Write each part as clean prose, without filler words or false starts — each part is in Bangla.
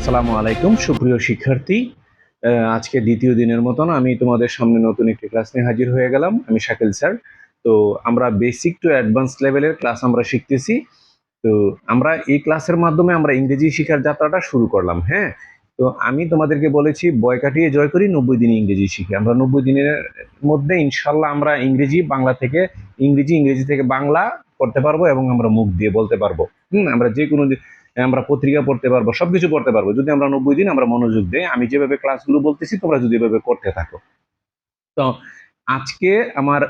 আসসালামু আলাইকুম সুপ্রিয় শিক্ষার্থী। আজকে দ্বিতীয় দিনের মতন আমি তোমাদের সামনে নতুন একটি ক্লাস নিয়ে হাজির হয়ে গেলাম। আমি শাকিল স্যার। তো আমরা বেসিক টু অ্যাডভান্স লেভেলের ক্লাস আমরা শিখতেছি। তো আমরা এই ক্লাসের মাধ্যমে আমরা ইংরেজি শিখার যাত্রাটা শুরু করলাম। হ্যাঁ, তো আমি তোমাদেরকে বলেছি বয় কাটিয়ে জয় করি, 90 দিনে ইংরেজি শিখি। আমরা 90 দিনের মধ্যে ইনশাল্লাহ আমরা ইংরেজি থেকে বাংলা করতে পারবো এবং আমরা মুখ দিয়ে বলতে পারবো। আমরা যে কোনো আমরা পত্রিকা পড়তে পারবো, সবকিছু পড়তে পারবো যদি আমরা 90 দিন আমরা মনোযোগ দেই। আমি যেভাবে ক্লাসগুলো বলতেছি তোমরা যদি এভাবে করতে থাকো। তো আজকে আমার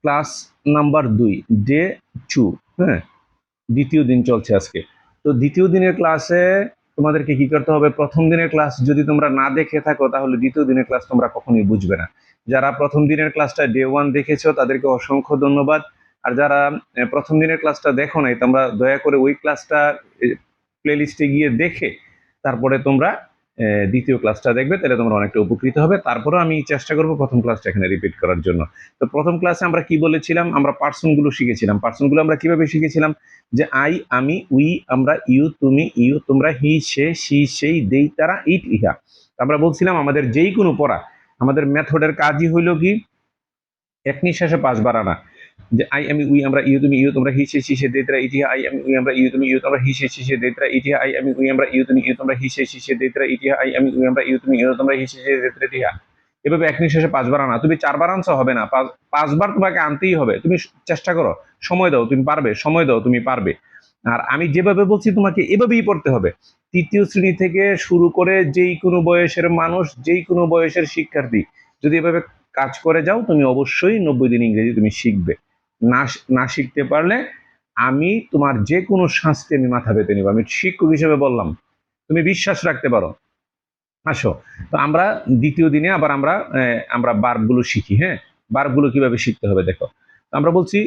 ক্লাস নাম্বার 2, ডে 2। হ্যাঁ, দ্বিতীয় দিন চলছে আজকে। তো দ্বিতীয় দিনের ক্লাসে তোমাদেরকে কি করতে হবে? প্রথম দিনের ক্লাস যদি তোমরা না দেখে থাকো তাহলে দ্বিতীয় দিনের ক্লাস তোমরা কখনোই বুঝবে না। যারা প্রথম দিনের ক্লাসটা ডে 1 দেখেছো তাদেরকে অসংখ্য ধন্যবাদ। আর যারা প্রথম দিনের ক্লাসটা দেখো নাই তোমরা দয়া করে ওই ক্লাসটা প্লেলিস্টে গিয়ে দেখে তারপরে তোমরা দ্বিতীয় ক্লাসটা দেখবে, তাহলে তোমরা অনেকটা উপকৃত হবে। তারপরে আমি চেষ্টা করবো প্রথম ক্লাসটা এখানে রিপিট করার জন্য। তো প্রথম ক্লাসে আমরা কি বলেছিলাম? আমরা পার্সনগুলো শিখেছিলাম। পার্সনগুলো আমরা কিভাবে শিখেছিলাম? যে আই, আমি, উই, আমরা, ইউ, তুমি, ইউ, তোমরা, হি, সে, সি, সেই, দেই, তারা, ইট, ইহা। আমরা বলছিলাম আমাদের যেই কোনো পড়া, আমাদের মেথডের কাজই হইল কি এক নিঃশ্বাসে 5 বার আনা। যে আই, আমি, উই, আমরা, ইউ, তুমি, ইউ, তোমরা, হি, সে, সি, সে, দেই, তারা, ইট, ইহা। আই, আমি, উই, আমরা, ইউ, তুমি, ইউ, তোমরা, হি, সে, সি, সে, দেই, তারা, ইট, ইহা। আই, আমি, উই, আমরা, ইউ, তুমি, ইউ, তোমরা, হি, সে, সি, সে, দেই, তারা, ইট, ইহা। আই, আমি, উই, আমরা, ইউ, তুমি, ইউ, তোমরা, হি, সে, সি, সে, দেই, তারা, ইট, ইহা। এভাবে এক নিঃশ্বাসে 5 বার আনা। তুমি 4 বার আনছো হবে না, 5 বার তোমাকে আনতেই হবে। তুমি চেষ্টা করো, সময় দাও, তুমি পারবে। সময় দাও, তুমি পারবে। আর আমি যেভাবে বলছি তোমাকে এভাবেই পড়তে হবে। তৃতীয় শ্রেণী থেকে শুরু করে যেই কোনো বয়সের মানুষ, যেই কোনো বয়সের শিক্ষার্থী যদি এভাবে কাজ করে যাও তুমি অবশ্যই 90 দিন ইংরেজি তুমি শিখবে। না না শিখতে পারলে আমি তোমার যে কোনো শাস্তি আমি মাথা পেতে নিব। আমি শিক্ষক হিসেবে বললাম, তুমি বিশ্বাস রাখতে পারো। আসো, তো আমরা দ্বিতীয় দিনে আবার আমরা বার্বগুলো শিখি। হ্যাঁ, বার্বগুলো কিভাবে শিখতে হবে দেখো। আমরা বলছি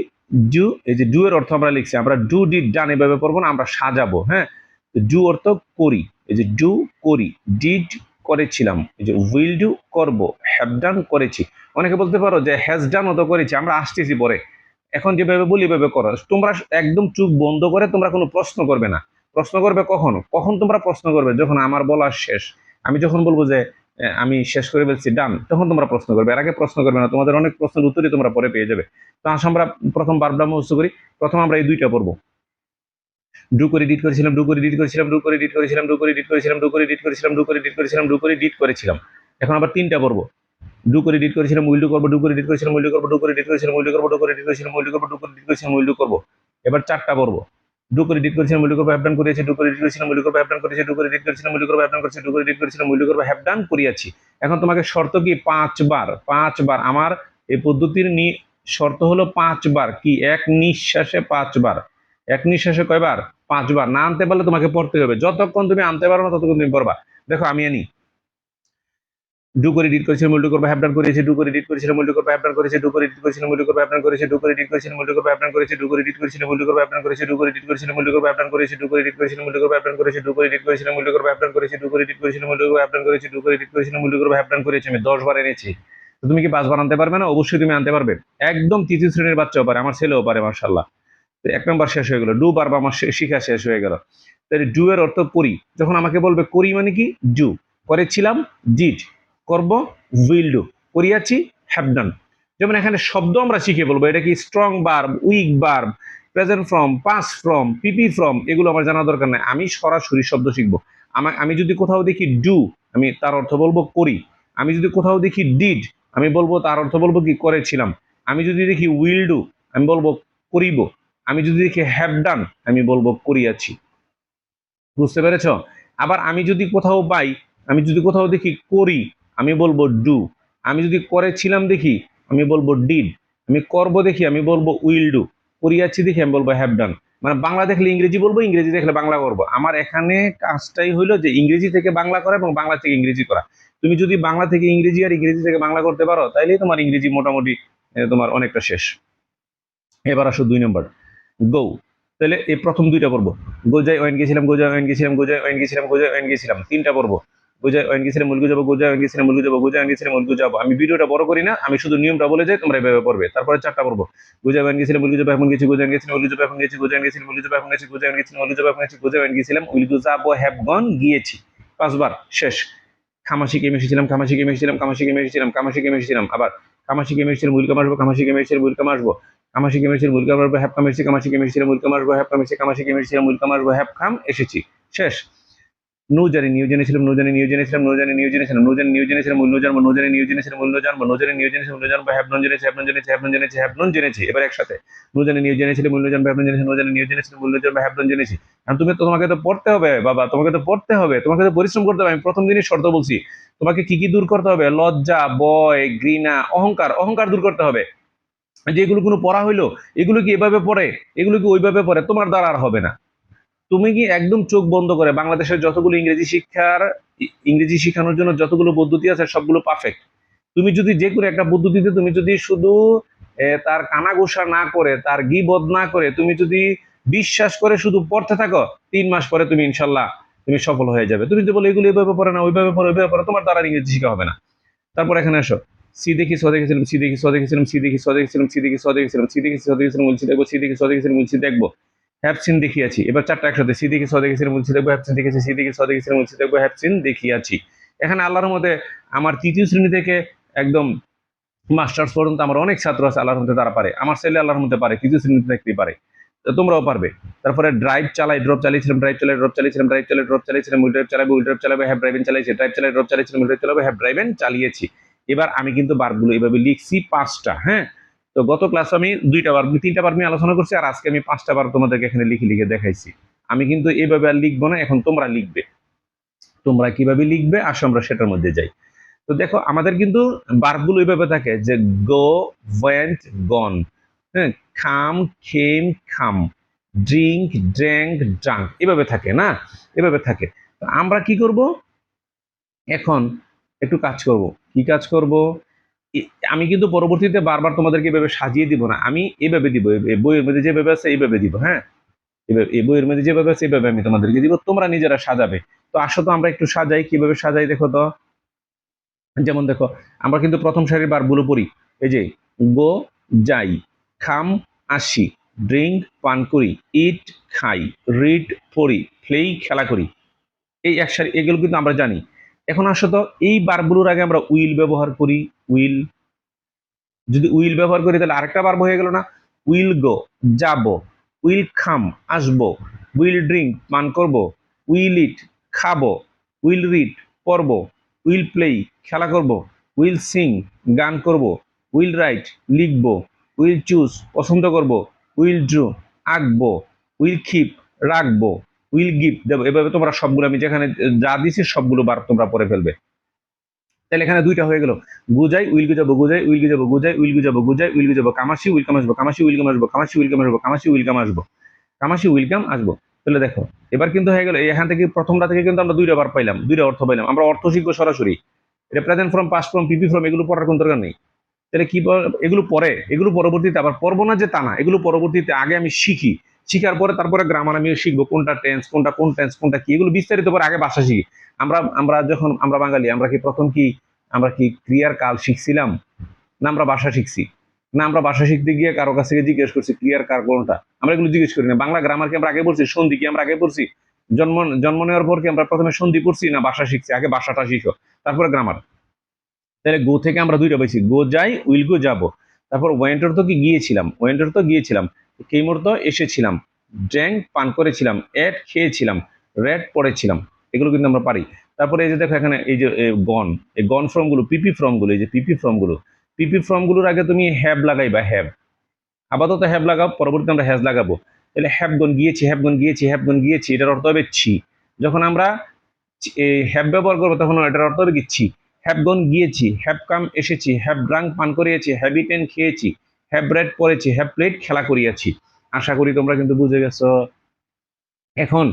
ডু, এই যে ডু এর অর্থ আমরা লিখছি, আমরা ডু ডিড ডান এভাবে পড়বো না, আমরা সাজাবো। হ্যাঁ, ডু অর্থ করি, এই যে ডু করি, ডিড করেছিলাম, এই যে উইল ডু করব, হ্যাভ ডান করেছি। অনেকে বলতে পারো যে হ্যাজ ডান অত করেছি, আমরা আসতেছি পরে। এখন যেভাবে বলি এভাবে করো। তোমরা একদম চোখ বন্ধ করে তোমরা কোনো প্রশ্ন করবে না। প্রশ্ন করবে কখন তোমরা প্রশ্ন করবে যখন আমার বলা শেষ। আমি যখন বলবো যে আমি শেষ করে ফেলছি, ডান, তখন তোমরা প্রশ্ন করবে। এর আগে প্রশ্ন করবে না। তোমাদের অনেক প্রশ্নের উত্তরই তোমরা পরে পেয়ে যাবে। তো আসলে আমরা প্রথম বারবার মুখস্থ করি। প্রথম আমরা এই দুইটা পড়বো। ডু করে ডিট করেছিলাম, ডু করে ডিট করেছিলাম, ডু করে ডিট করেছিলাম, ডু করে ডিট করেছিলাম, ডু করে ডিট করেছিলাম, ডু করে ডিট করেছিলাম, ডু করে ডিট করেছিলাম। এখন আবার তিনটা পড়বো। ডু করে ডিট করেছিলাম, উইল ডু করবো, ডু করে ডিট করেছিলাম, উইল ডু করবো, ডু করে ডিট করেছিলাম, উইল ডু করবো, ডু করে ডিট করেছিলাম, উইল ডু করবো, ডু করে ডিট করেছিলাম, উইল ডু করবো। এবার চারটা পড়বো। ডু করে ডিট করেছিলাম, উইল ডু করবো, হ্যাভ ডান করিয়াছি, ডু করে ডিট করেছিলাম, উইল ডু করবো, হ্যাভ ডান করেছি, ডু করে ডিট করেছিলাম, উইল ডু করবো, হ্যাভ ডান করেছি, ডু করে ডিট করেছিলাম, উইল ডু করবো, হ্যাভ ডান করিয়াছি। এখন তোমাকে শর্ত কি? 5 বার। আমার এই পদ্ধতির শর্ত হলো 5 বার। কি? এক নিঃশ্বাসে 5 বার। এক নিঃশ্বাসে কয়বার? 5 বার। না আনতে পারলে তোমাকে পড়তে হবে। যতক্ষণ তুমি আনতে পারো না ততক্ষণ তুমি পড়বা। দেখো আমি আনি। ডু করে ডিট করেছিলাম, উইল ডু করবো, হ্যাভ ডান করেছি, ডু করে ডিট করেছিলাম, উইল ডু করবো, হ্যাভ ডান করেছি, ডু করে ডিট করেছিলাম, উইল ডু করবো, হ্যাভ ডান করেছি, ডু করে ডিট করেছিলাম, উইল ডু করবো, হ্যাভ ডান করেছি, ডু করে ডিট করেছিলাম, উইল ডু করবো, হ্যাভ ডান করেছি, ডু করে ডিট করেছিলাম, উইল ডু করবো, হ্যাভ ডান করেছি, ডু করে ডিট করেছিলাম, উইল ডু করবো, হ্যাভ ডান করেছি, ডু করে ডিট করেছিলাম, উইল ডু করবো, হ্যাভ ডান করেছি, ডু করে ডিট করেছিলাম, উইল ডু করবো, হ্যাভ ডান করেছি, ডু করে ডিট করেছিলাম, উইল ডু করবো, হ্যাভ ডান করেছি। আমি 10 বার এনেছি। তো তুমি কি 5 বার আনতে পারবে না? অবশ্যই তুমি আনতে পারবে। একদম তৃতীয় শ্রেণীর বাচ্চাও পারে, আমার ছেলেও পারে, মাশাআল্লাহ। তো 1 নম্বর শেষ হয়ে গেল। ডু বারবার আমার শিখা শেষ হয়ে গেল। তাহলে ডু এর অর্থ করি। যখন আমাকে বলবে করি মানে কি? ডু। করেছিলাম, ডিড। করব, উইল ডু। করিয়াছি, হ্যাভ ডান। যেমন এখানে শব্দ আমরা শিখে বলবো। এটা কি strong verb, weak verb, present form, past form, PP form, এগুলো আমার জানা দরকার নেই। আমি সরাসরি শব্দ শিখবো। আমি যদি কোথাও দেখি ডু, আমি তার অর্থ বলবো করি। আমি যদি কোথাও দেখি ডিড, আমি বলবো তার অর্থ বলবো কি? করেছিলাম। আমি যদি দেখি উইল ডু, আমি বলবো করিব। আমি যদি দেখি হ্যাভ ডান, আমি বলবো করিয়াছি। বুঝতে পেরেছ? আবার আমি যদি কোথাও দেখি করি, আমি বলবো ডু। আমি যদি করেছিলাম দেখি, আমি বলবো ডিড। আমি করব দেখি, আমি বলবো উইল ডু। করিয়াছি দেখি, আমি বলবো হ্যাভ ডান। মানে বাংলা দেখলে ইংরেজি বলবো, ইংরেজি দেখলে বাংলা করবো। আমার এখানে কাজটাই হইলো যে ইংরেজি থেকে বাংলা করা এবং বাংলা থেকে ইংরেজি করা। তুমি যদি বাংলা থেকে ইংরেজি আর ইংরেজি থেকে বাংলা করতে পারো তাইলেই তোমার ইংরেজি মোটামুটি তোমার অনেকটা শেষ। এবার আসো 2 নম্বর, গো। তাহলে এই প্রথম দুইটা পড়বো। গোজাই ওয়েন গেছিলাম, গোজাই ওয়েন গেছিলাম, গোজাই ওয়েন গেছিলাম, গোজাই ওয়েন গেছিলাম। তিনটা পড়বো। গোজাই ওয়েন গেছিলাম, মুলগু যাবো, গোজাই ওয়েন গেছিলাম, মুলগু যাবো, গোজাই ওয়েন গেছিলাম, মুলগু যাবো। আমি ভিডিওটা বড় করি না, আমি শুধু নিয়মটা বলে যাই, তোমরা এভাবে পড়বে। তারপরে চারটা পড়বো। গোজাই ওয়েন গেছিলাম, মুলগু যাবো, এখন গেছি, গোজাই ওয়েন গেছিলাম, মুলগু যাবো, এখন গেছি, গোজাই ওয়েন গেছিলাম, মুলগু যাবো, এখন গেছি, গোজাই ওয়েন গেছিলাম, মুলগু যাবো, এখন গেছি, গোজাই ওয়েন গেছিলাম, মুলগু যাবো, এখন গেছি, গোজাই ওয়েন গেছিলাম, উইল গো যাবো, হ্যাভ গন, গিয়েছি। 5 বার শেষ। খামাসি গেম এসেছিলাম, খামাসি গেম এসেছিলাম, খামাসি গেম এসেছিলাম, খামাসি গেম এসেছিলাম, আবার খামাসি গেম এসেছিলাম, উইলকাম আসবো, খামাসি গেম এসেছিলাম, উইলকাম আসবো, খামাসি গেম এসেছিলাম, উইলকাম আসবো, হ্যাপ কাম এসেছি, খামাসি গেম এসেছিলাম, উইলকাম আসবো, হ্যাপ কাম এসেছি, খামাসি গেম এসেছিলাম, উইলকাম আসবো, হ্যাপ কাম এসেছি, শেষ। নৌজানি নিউ জেনেছিলাম, নৌজানি নিউ জেনেছিলাম, নৌজানি নিউ জেনেছিলাম, নৌজানি নিউ জেনেছিলাম, মূল্য জানবো, নৌজানি নিউ জেনেছিলাম, মূল্য জানবো, নৌজানি নিউ জেনেছিলাম, মূল্য জানবো, হ্যাপ নন জেনেছি, হ্যাপ নন জেনেছি, হ্যাপ নন জেনেছি, হ্যাপ নন জেনেছি, এবার একসাথে। নৌজানি নিউ জেনেছিলাম, মূল্য জানবো, হ্যাপ নন জেনেছি, নৌজানি নিউ জেনেছিলাম, মূল্য জানবো, হ্যাপ নন জেনেছি। আর তোমাকে তো পড়তে হবে বাবা, তোমাকে তো পড়তে হবে, তোমাকে তো পরিশ্রম করতে হবে। আমি প্রথম দিনই শর্ত বলছি, তোমাকে কি কি দূর করতে হবে? লজ্জা, ভয়, ঘৃণা, অহংকার, অহংকার দূর করতে হবে। যে এগুলো কোনো পড়া হইলো, এগুলো কি এভাবে পড়ে, এগুলো কি ওইভাবে পড়ে, তোমার দ্বারা আর হবে না। তুমি কি একদম চোখ বন্ধ করে বাংলাদেশের যতগুলো ইংরেজি শেখানোর জন্য যতগুলো পদ্ধতি আছে সবগুলো পারফেক্ট। তুমি যদি যে কোনো একটা পদ্ধতিতে তুমি যদি শুধু তার কানাঘুষা না করে, তার গীবত না করে, তুমি যদি বিশ্বাস করে শুধু পড়তে থাকো, 3 মাস পরে তুমি ইনশাল্লাহ তুমি সফল হয়ে যাবে। তুমি তো বলো এগুলো এভাবে পড়ে না, ওইভাবে পড়ে, ওইভাবে পড়ে, তোমার দ্বারা ইংরেজি শেখা হবে না। তারপর এখানে আসো, সি দেখি স দেখেছিলাম, সি দেখি স দেখেছিলাম, সি দেখি স দেখেছিলাম, সি দেখি স দেখেছিলাম, সি দেখি স দেখেছিলাম, বলছি দেখবো, সি দেখি স দেখেছিলাম, বলছি দেখবো, হ্যাপসিন দেখিয়াছি। এবার 4টা একসাথে, সি দেখি স দেখেছিলাম, বলছি দেখবো, হ্যাপসিন দেখেছি, সি দেখি স দেখেছিলাম, বলছি দেখবো, হ্যাপসিন দেখিয়াছি। এখানে আল্লাহর মধ্যে আমার 3য় শ্রেণী থেকে একদম মাস্টার্স পর্যন্ত আমার অনেক ছাত্র আছে, আল্লাহর মধ্যে তারা পারে। আমার ছেলে আল্লাহর মধ্যে পারে, 3য় শ্রেণীতে থাকতেই পারে, তো তোমরাও পারবে। তারপরে ড্রাইভ চালাই, ড্রপ চালিয়েছিলাম, ড্রাইভ চালাই, ড্রপ চালিয়েছিলাম, ড্রাইভ চালাই, ড্রপ চালিয়েছিলাম, উইল ড্রাইভ চালাবো, উইল ড্রাইভ চালাবো, হ্যাভ ড্রাইভেন চালিয়েছি, ড্রাইভ চালাই, ড্রপ চালিয়েছিলাম, উইল ড্রাইভ চালাবো, হ্যাভ ড্রাইভেন চালিয়েছি। এবার আমি কিন্তু বারগুলো এইভাবে লিখছি 5টা। হ্যাঁ, তো গত ক্লাস আমি 2টা বার, 3টা বার আমি আলোচনা করছি, আর আজকে আমি 5টা বার তোমাদেরকে এখানে লিখে লিখে দেখাইছি। আমি কিন্তু এইভাবে আর লিখবো না, এখন তোমরা লিখবে। তোমরা কিভাবে লিখবে আসো আমরা সেটার মধ্যে যাই। তো দেখো আমাদের কিন্তু বার্বগুলো এইভাবে থাকে যে গো, ওয়েন্ট, গন, হ্যাঁ, খাম, খেম, খাম, ড্রিঙ্ক, ড্র্যাঙ্ক, ড্রাঙ্ক, এভাবে থাকে না, এভাবে থাকে। তো আমরা কি করব এখন, একটু কাজ করব। কি কাজ করব? আমি কিন্তু পরবর্তীতে বারবার তোমাদেরকে এভাবে সাজিয়ে দিব না, আমি এভাবে দিব, বইয়ের মধ্যে যেভাবে আছে এইভাবে দিব। হ্যাঁ, এবার এই বইয়ের মধ্যে যেভাবে আছে এইভাবে আমি তোমাদেরকে দিব, তোমরা নিজেরা সাজাবে। তো আসো তো আমরা একটু সাজাই, কিভাবে সাজাই দেখো তো। যেমন দেখো, আমরা কিন্তু প্রথম সারির বারগুলো পড়ি। এই যে গো, যাই, খাম, আসি, ড্রিঙ্ক, পান করি, ইট, খাই, রিড, পড়ি, প্লেই, খেলা করি, এই এক সারি, এগুলো কিন্তু আমরা জানি। এখন আসো তো এই বারগুলোর আগে আমরা উইল ব্যবহার করি। উইল, যদি উইল ব্যবহার করি তাহলে আরেকটা বার্ব হয়ে গেল না? উইল গো, যাব, উইল খাম, আসবো, উইল ড্রিঙ্ক, পান করব, উইল ইট, খাবো, উইল রিড, পড়ব, উইল প্লে, খেলা করব, উইল সিং, গান করব, উইল রাইট, লিখব, উইল চুজ, পছন্দ করব, উইল ড্রু, আঁকবো, উইল কিপ, রাখবো, উইল গিভ, দেবো। এভাবে তোমরা সবগুলো আমি যেখানে যা দিছি সবগুলো বার তোমরা পড়ে ফেলবে। তাহলে এখানে 2টা হয়ে গেল। গুজাই, উইল গুজাবো, গুজাই, উইল গুজাবো, গুজাই, উইল গুজাবো, গুজাই, উইল গুজাবো, কামাসি, উইলকাম আসবো, কামাসি, উইলকাম আসবো, কামাসি, উইলকাম আসবো, কামাসি, উইলকাম আসবো, কামাসি, উইলকাম আসবো। তাহলে দেখো এবার কিন্তু হয়ে গেল, এখান থেকে প্রথমটা থেকে কিন্তু আমরা 2টা বার পাইলাম, 2টা অর্থ পাইলাম। আমরা অর্থ শিখবো সরাসরি। এটা present form, past form, PP form, এগুলো পড়ার কোন দরকার নেই। তাহলে কি এগুলো পরে, এগুলো পরবর্তীতে আবার পড়বো না যে তা না, এগুলো পরবর্তীতে আগে আমি শিখি, শিখার পরে তারপরে গ্রামার আমি শিখবো, কোনটা টেন্স, কোনটা কোন টেন্স, কোনটা কি, এগুলো বিস্তারিত করে আগে ভাষা শিখি। আমরা আমরা যখন আমরা বাঙালি, আমরা কি প্রথম কি আমরা কি ক্রিয়ার কাল শিখছিলাম, না আমরা ভাষা শিখছি? না আমরা ভাষা শিখতে গিয়ে কারো কাছ থেকে জিজ্ঞেস করছি ক্রিয়ার কার কোনটা, আমরা এগুলো জিজ্ঞেস করি না। বাংলা গ্রামার কি আমরা আগে পড়ছি? সন্ধি কি আমরা আগে পড়ছি? জন্ম জন্ম নেওয়ার পর কি আমরা প্রথমে সন্ধি পড়ছি, না ভাষা শিখছি? আগে ভাষাটা শিখো, তারপরে গ্রামার। তাহলে গো থেকে আমরা 2টা পাইছি, গো যাই, উইল গো যাব। তারপর ওয়েন্টর তো কি গিয়েছিলাম, ওয়েন্টর তো গিয়েছিলাম, কেমর তো এসেছিলাম, ড্রিঙ্ক পান করেছিলাম, এট খেয়েছিলাম, রেড পড়েছিলাম, এগুলো কিন্তু আমরা পারি। তারপরে এই যে দেখো এখানে এই যে গন, এই গন ফর্ম গুলো, পিপি ফর্ম গুলো, এই যে পিপি ফর্ম গুলো, পিপি ফর্ম গুলোর আগে তুমি হ্যাভ লাগাইবা, হ্যাভ, আপাতত হ্যাভ লাগাও, পরবর্তীতে আমরা হ্যাজ লাগাবো। তাহলে হ্যাভ গন গিয়েছি, হ্যাভ গন গিয়েছি, হ্যাভ গন গিয়েছি, এটার অর্থ হবে ছি। যখন আমরা হ্যাভ ব্যবহার করবো তখন এটার অর্থ হবে কি ছি। হ্যাভ গন গিয়েছি, হ্যাভ কাম এসেছি, হ্যাভ ড্রাঙ্ক পান করিয়েছি, হ্যাভ ইটেন খেয়েছি, হ্যাভ রেড পড়েছি, হ্যাভ প্লেড খেলা করিয়াছি। আশা করি তোমরা কিন্তু বুঝে গেছো। এখন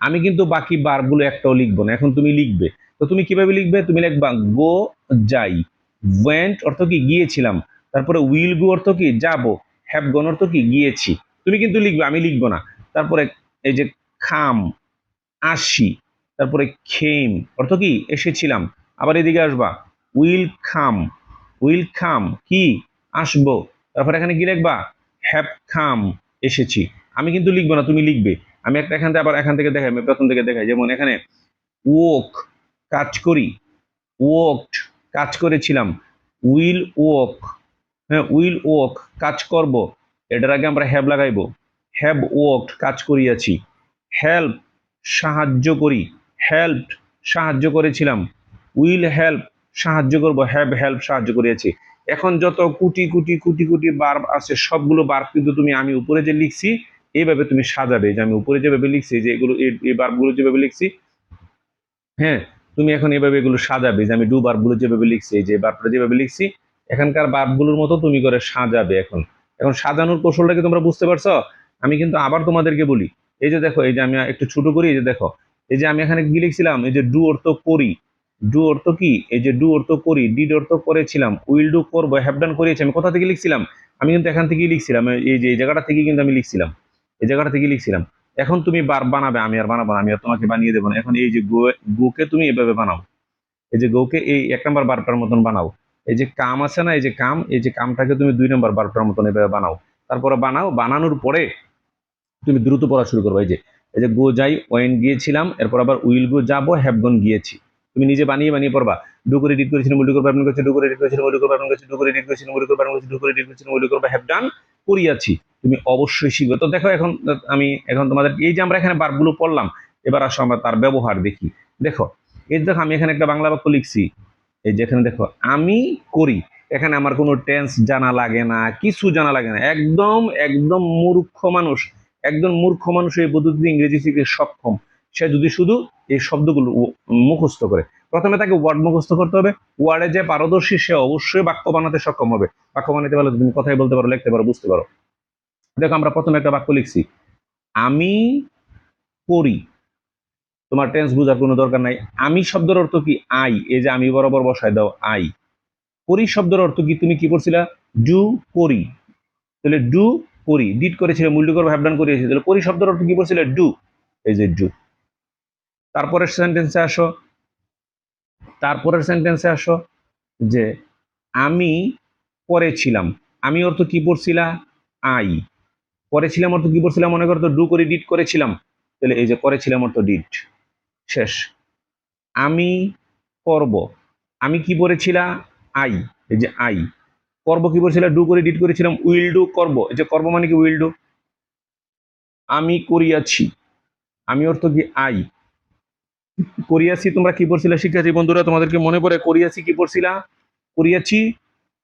আমি কিন্তু বাকি বারগুলো একটাও লিখবো না, এখন তুমি লিখবে। তো তুমি কিভাবে লিখবে? তুমি লিখবা গো, যাই, ওয়েন্ট অর্থ কি গিয়েছিলাম, তারপরে উইল গো অর্থ কি যাব, হ্যাভ গন অর্থ কি গিয়েছি। তুমি কিন্তু লিখবে, আমি লিখবো না। তারপরে এই যে খাম, আসি, তারপরে খেম অর্থ কি এসেছিলাম, আবার এদিকে আসবা, উইল খাম, উইল খাম কি আসবো, তারপরে এখানে কি লিখবা, হ্যাভ খাম এসেছি। আমি কিন্তু লিখবো না, তুমি লিখবে। আমি একটা এখান থেকে আবার এখান থেকে দেখাই, আমি প্রথম থেকে দেখাই। যেমন এখানে ওক, কাজ করি, ওয়ার্কড কাজ করেছিলাম, উইল ওয়ার্ক, হ্যাঁ উইল ওয়ার্ক কাজ করব, এটার আগে আমরা হ্যাভ লাগাইবো, হ্যাভ ওয়ার্কড কাজ করিয়াছি, হেল্প সাহায্য করি, হেল্পড সাহায্য করেছিলাম, উইল হেল্প সাহায্য করব, হ্যাভ হেল্প সাহায্য করিয়াছি। এখন যত কোটি কোটি কোটি কোটি বার্ব আছে সবগুলো বার্ব কিন্তু তুমি আমি উপরে যে লিখছি এইভাবে তুমি সাজাবে, যে আমি উপরে যেভাবে লিখছি যে এগুলো এই বার্বগুলো যেভাবে লিখছি, হ্যাঁ তুমি এখন এভাবে এগুলো সাজাবে, যে আমি ডু বার্বগুলো যেভাবে লিখছি, এই যে বার্বটা যেভাবে লিখছি এখানকার বার্বগুলোর মতো তুমি করে সাজাবে। এখন এখন সাজানোর কৌশলটা কি তোমরা বুঝতে পারছো? আমি কিন্তু আবার তোমাদেরকে বলি, এই যে দেখো, এই যে আমি একটু ছোট করি, এই যে দেখো, এই যে আমি এখানে কি লিখছিলাম, এই যে ডু অর্থ করি, ডু অর্থ কি, এই যে ডু অর্থ করি, ডিড অর্থ করেছিলাম, উইল ডু করবো, হ্যাভ ডান করিয়েছি। আমি কোথা থেকে লিখছিলাম? আমি কিন্তু এখান থেকেই লিখছিলাম, এই যে এই জায়গাটা থেকে কিন্তু আমি লিখছিলাম, এই জায়গাটা থেকে লিখছিলাম। এখন তুমি বার বানাবে, আমি আর বানাবো না, আমি আর তোমাকে বানিয়ে দেবো না। এখন এই যে গোকে তুমি এভাবে বানাও, এই যে গোকে এই 1 নম্বর বারটার মতন বানাও। এই যে কাম আছে না, এই যে কাম, এই যে কামটাকে তুমি 2 নম্বর বারটার মতন এভাবে বানাও। তারপরে বানাও, বানানোর পরে তুমি দ্রুত পড়া শুরু করবে। এই যে গো যাই, ওয়েন গিয়েছিলাম, এরপর আবার উইল গো যাবো, হ্যাভ গন গিয়েছি। তুমি নিজে বানিয়ে বানিয়ে পড়বা। ডু করে এডিট করেছিলাম, উইল করে পারবেন করেছি, ডু করে এডিট করেছিলাম, উইল করে পারবেন করেছি, ডু করে এডিট করেছিলাম, উইল করে পারবেন করেছি, ডু করে এডিট করেছিলাম, উইল করে হ্যাভ ডান করিয়াছি। তুমি অবশ্যই শিখবে। তো দেখো এখন আমি এখন তোমাদের এই যে আমরা এখানে বারগুলো পড়লাম, এবার আসো আমরা তার ব্যবহার দেখি। দেখো এই দেখো, আমি এখানে একটা বাংলা বাক্য লিখছি, এই যেখানে দেখো আমি করি, এখানে আমার কোনো টেন্স জানা লাগে না, কিছু জানা লাগে না, একদম একদম মূর্খ মানুষ, একদম মূর্খ মানুষ এই পদ্ধতিতে ইংরেজি শিখতে সক্ষম। সে যদি শুধু এই শব্দগুলো মুখস্থ করে, প্রথমে তাকে ওয়ার্ড মুখস্থ করতে হবে। ওয়ার্ডে যে পারদর্শী সে অবশ্যই বাক্য বানাতে সক্ষম হবে। বাক্য বানাতে পারলে তুমি কথাই বলতে পারো, লিখতে পারো, বুঝতে পারো। দেখো আমরা প্রথমে একটা বাক্য লিখছি, আমি করি। তোমার টেন্স বোঝার কোনো দরকার নাই। আমি শব্দের অর্থ কি? আই, এই যে আমি বরাবর বসায় দাও আই। করি শব্দের অর্থ কি? তুমি কি পড়ছিলা? ডু করি, তাহলে ডু করি। ডিড করেছিল, মূল্য করবো, হ্যাভ ডান করিয়েছি, তাহলে করি শব্দের অর্থ কি পড়ছিলে? ডু, এই যে ডু। তারপরের সেন্টেন্সে আসো, তারপরের সেন্টেন্সে আসো যে আমি পড়েছিলাম। আমি অর্থ কি পড়ছিলা? আই। করেছিলাম অর্থ কি পড়ছিলাম? মনে করতো ডু করে ডিড করেছিলাম, তাহলে এই যে করেছিলাম অর্থ ডিড। শেষ। আমি করব, আমি কি পড়েছিলা? আই, এই যে আই। করব কি বলছিল? ডু করে ডিড করেছিলাম, উইল ডু করব, এই যে করব মানে কি? Will do. আমি করিয়াছি, আমি অর্থ কি? আই। করিয়াছি তোমরা কি পড়ছিলা শিক্ষার্থী বন্ধুরা? তোমাদেরকে মনে পড়ে করিয়াছি কি পড়ছিলা? করিয়াছি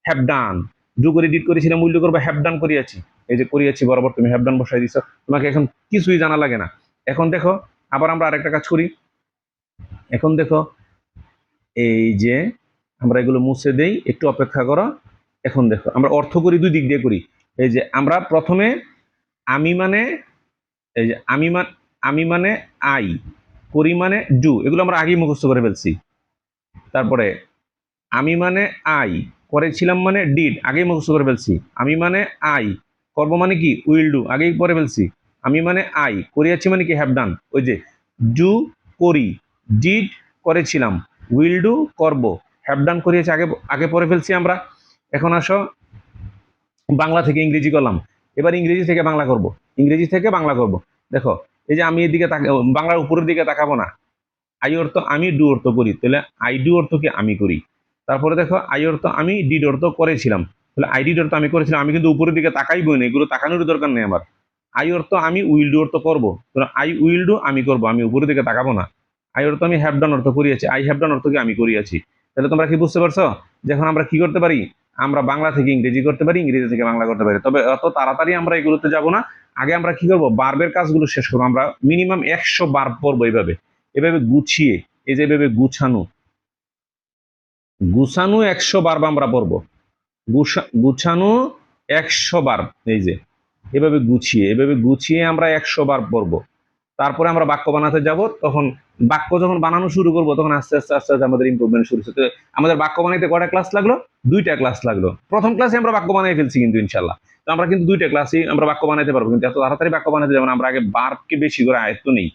হ্যাভ ডান। ডু করে ডিড করেছিলাম, উইল ডু করবো, হ্যাভ ডান করিয়াছি। এই যে করিয়াছি বরাবর তুমি হ্যাভ ডান বসাই দিছো, তোমাকে এখন কিছুই জানা লাগে না। এখন দেখো আবার আমরা আরেকটা কাজ করি। এখন দেখো এই যে আমরা এগুলো মুছে দেই, একটু অপেক্ষা করো। এখন দেখো আমরা অর্থ করি দুই দিক দিয়ে করি। এই যে আমরা প্রথমে আমি মানে, এই যে আমি মানে আই, করি মানে ডু, এগুলো আমরা আগেই মুখস্থ করে ফেলছি। তারপরে আমি মানে আই, করেছিলাম মানে ডিড, আগেই মুখস্থ করে ফেলছি। আমি মানে আই, করবো মানে কি? উইল ডু, আগেই পরে ফেলছি। আমি মানে আই, করিয়াছি মানে কি? Have done. ওই যে ডু করি, ডিড করেছিলাম, উইল ডু করব, হ্যাভ ডান করিয়েছি, আগে আগে পরে ফেলছি আমরা। এখন আসো বাংলা থেকে ইংরেজি করলাম, এবার ইংরেজি থেকে বাংলা করব, ইংরেজি থেকে বাংলা করব। দেখো এই যে আমি এদিকে বাংলার উপরের দিকে তাকাবো না। আই অর্থ আমি, ডু অর্থ করি, তাহলে আই ডু অর্থ কি? আমি করি। তারপরে দেখো আই অর্থ আমি, ডিড অর্থ করেছিলাম, তাহলে আই ডিড অর্থ আমি করেছিলাম। আমি কিন্তু উপরের দিকে তাকাইবই না, এগুলো তাকানোর দরকার নেই আমার। আই অর্থ আমি, উইল ডু অর্থ করবো, তাহলে আই উইল ডু, আমি করবো, আমি উপরের দিকে তাকাবো না। আই অর্থ আমি, হ্যাভ ডান অর্থ করিয়াছি, আই হ্যাভ ডান অর্থ কি? আমি করিয়াছি। তাহলে তোমরা কি বুঝতে পারছো? যখন আমরা কি করতে পারি, আমরা বাংলা থেকে ইংরেজি করতে পারি, ইংরেজি থেকে বাংলা করতে পারি। তবে অত তাড়াতাড়ি আমরা এগুলোতে যাব না। আগে আমরা কি করবো? বার্বের কাজগুলো শেষ করবো। আমরা মিনিমাম 100 বার্ব পড়বো এইভাবে, এভাবে গুছিয়ে, এই যে এভাবে গুছানো, গুছানো 100 বার্ব আমরা পড়বো। গুছানো 100 বার, এই যে এভাবে গুছিয়ে, এভাবে গুছিয়ে আমরা 100 বার পড়বো। তারপরে আমরা বাক্য বানাতে যাব। তখন বাক্য যখন বানানো শুরু করবো, তখন আস্তে আস্তে আস্তে আস্তে আমাদের ইমপ্রুভমেন্ট শুরু হচ্ছে। আমাদের বাক্য বানাইতে কয়টা ক্লাস লাগলো? 2টা ক্লাস লাগলো। প্রথম ক্লাসে আমরা বাক্য বানিয়ে ফেলছি কিন্তু ইনশাল্লাহ। তো আমরা কিন্তু 2টা ক্লাসে আমরা বাক্য বানাইতে পারবো, কিন্তু এত তাড়াতাড়ি বাক্য বানাতে যাবো না। আমরা আগে বার্বকে বেশি করে আয়ত্ত নেই,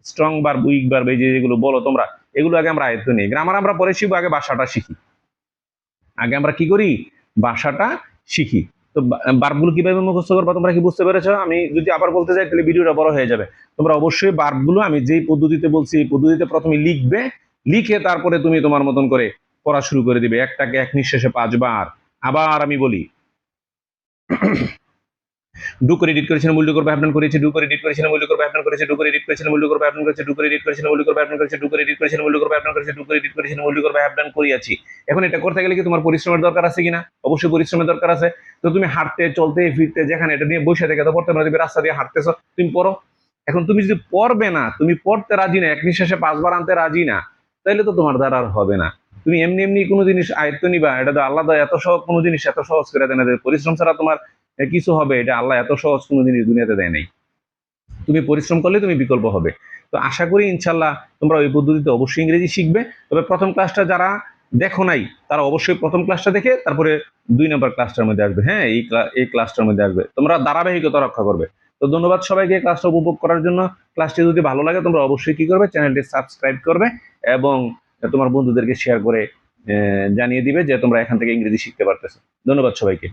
স্ট্রং বার্ব, উইক বার্ব, এই যেগুলো বলো তোমরা, এগুলো আগে আমরা আয়ত্ত নেই। গ্রামার আমরা পরে শিখবো, আগে ভাষাটা শিখি। আগে আমরা কি করি? ভাষাটা শিখি। তো বার্বগুলো কিভাবে মুখস্থ করবো তোমরা কি বুঝতে পেরেছো? আমি যদি আবার বলতে চাই তাহলে ভিডিওটা বড় হয়ে যাবে। তোমরা অবশ্যই বার্বগুলো আমি যেই পদ্ধতিতে বলছি এই পদ্ধতিতে প্রথমে লিখবে, লিখে তারপরে তুমি তোমার মতন করে পড়া শুরু করে দিবে, একটাকে এক নিঃশ্বাসে 5 বার। আবার আমি বলি, ডু করে এডিট করেছেন, মূল্য করবে আপনার করেছে, ডু করে এডিট করেছেন, মূল্য করবে আপনার করেছে, ডু করে এডিট করেছেন, মূল্য করবে আপনার করেছে, ডু করে এডিট করেছেন, মূল্য করবে আপনার করেছে, ডু করে এডিট করেছেন, মূল্য করবে আপনার করেছে, ডু করে এডিট করেছেন, মূল্য করবে আপনার করিয়াছি। এখন এটা করতে গেলে কি তোমার পরিশ্রমের দরকার আছে কিনা? অবশ্যই পরিশ্রমের দরকার আছে। তো তুমি হাঁটতে চলতে ফিরতে যেখানে এটা নিয়ে বসে থেকে তো পড়তে পারো, তুমি রাস্তা দিয়ে হাঁটতেছো, তুমি পড়ো। এখন তুমি যদি পড়বে না, তুমি পড়তে রাজি না, এক নিঃশ্বাসে 5 বার আনতে রাজি না, তাইলে তো তোমার দ্বারা আর হবে না। তুমি এমনি এমনি কোনো জিনিস আয়ত্ত নিবা, এটা তো আল্লাহ এত সহজ কোনো জিনিস এত সহজ করে দেয় না যে পরিশ্রম ছাড়া তোমার কিছু হবে, এটা আল্লাহ এত সহজ কোনো জিনিস দুনিয়াতে দেয় নাই। তুমি পরিশ্রম করলে তুমি বিকল্প হবে। তো আশা করি ইনশাল্লাহ তোমরা ওই পদ্ধতিতে অবশ্যই ইংরেজি শিখবে। তবে প্রথম ক্লাসটা যারা দেখো নাই তারা অবশ্যই প্রথম ক্লাসটা দেখে তারপরে 2 নম্বর ক্লাসটার মধ্যে আসবে। হ্যাঁ, এই ক্লাসটার মধ্যে আসবে, তোমরা ধারাবাহিকতা রক্ষা করবে। তো ধন্যবাদ সবাইকে ক্লাসটা উপভোগ করার জন্য। ক্লাসটি যদি ভালো লাগে তোমরা অবশ্যই কি করবে, চ্যানেলটি সাবস্ক্রাইব করবে এবং তোমার বন্ধুদেরকে শেয়ার করে জানিয়ে দিবে যে তোমরা এখান থেকে ইংরেজি শিখতে পারতেছো। ধন্যবাদ সবাইকে।